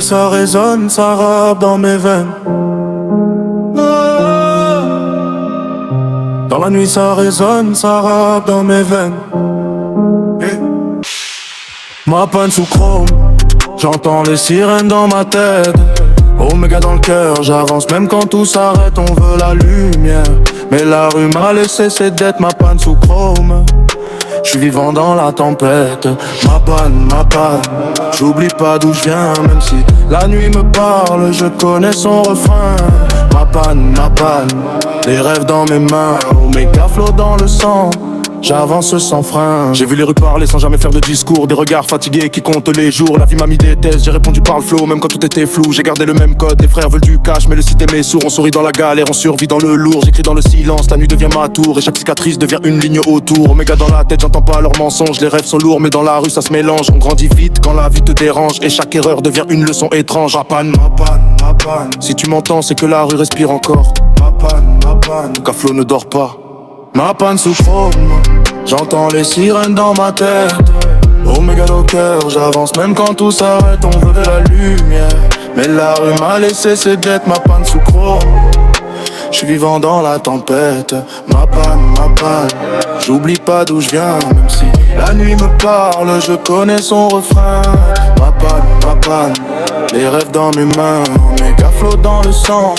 ça résonne, ça rappe dans mes veines. Dans la nuit ça résonne, ça rappe dans mes veines. Ma panne sous chrome, j'entends les sirènes dans ma tête. Oméga dans le cœur, j'avance même quand tout s'arrête. On veut la lumière, mais la rue m'a laissé ses dettes. Ma panne sous chrome, j'suis vivant dans la tempête. Ma panne, j'oublie pas d'où j'viens. Même si la nuit me parle, je connais son refrain. Ma panne, les rêves dans mes mains. Oméga flow dans le sang, j'avance sans frein. J'ai vu les rues parler sans jamais faire de discours. Des regards fatigués qui comptent les jours. La vie m'a mis des tests, j'ai répondu par le flow. Même quand tout était flou, j'ai gardé le même code. Les frères veulent du cash, mais le site est sourd. On sourit dans la galère, on survit dans le lourd. J'écris dans le silence, la nuit devient ma tour. Et chaque cicatrice devient une ligne autour. Oméga dans la tête, j'entends pas leurs mensonges. Les rêves sont lourds, mais dans la rue ça se mélange. On grandit vite quand la vie te dérange. Et chaque erreur devient une leçon étrange. Ma panne, si tu m'entends, c'est que la rue respire encore. Ma panne, Caflo ne dort pas. Ma panne sous chrome, j'entends les sirènes dans ma tête. Oméga au cœur, j'avance même quand tout s'arrête. On veut de la lumière, mais la rue m'a laissé ses dettes. Ma panne sous chrome, j'suis vivant dans la tempête. Ma panne, j'oublie pas d'où j'viens. Même si la nuit me parle, je connais son refrain. Ma panne, les rêves dans mes mains. Oméga flow dans le sang,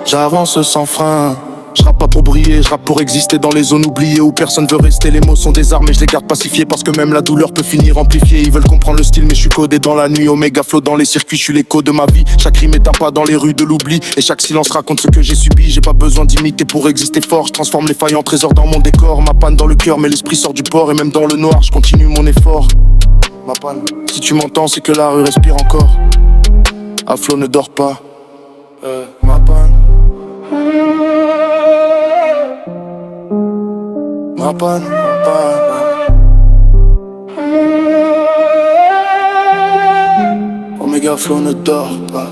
j'avance sans frein. J'rappe pas pour briller, j'rappe pour exister dans les zones oubliées où personne veut rester. Les mots sont des armes et je les garde pacifiés parce que même la douleur peut finir amplifiée. Ils veulent comprendre le style mais je suis codé dans la nuit. Oméga flow dans les circuits, je suis l'écho de ma vie. Chaque rime est un pas dans les rues de l'oubli et chaque silence raconte ce que j'ai subi. J'ai pas besoin d'imiter pour exister fort. Je transforme les failles en trésors dans mon décor. Ma panne dans le cœur mais l'esprit sort du port. Et même dans le noir je continue mon effort. Ma panne, si tu m'entends c'est que la rue respire encore. Aflo ne dort pas. Ma panne. Ma panne, Oméga flow ne dort pas.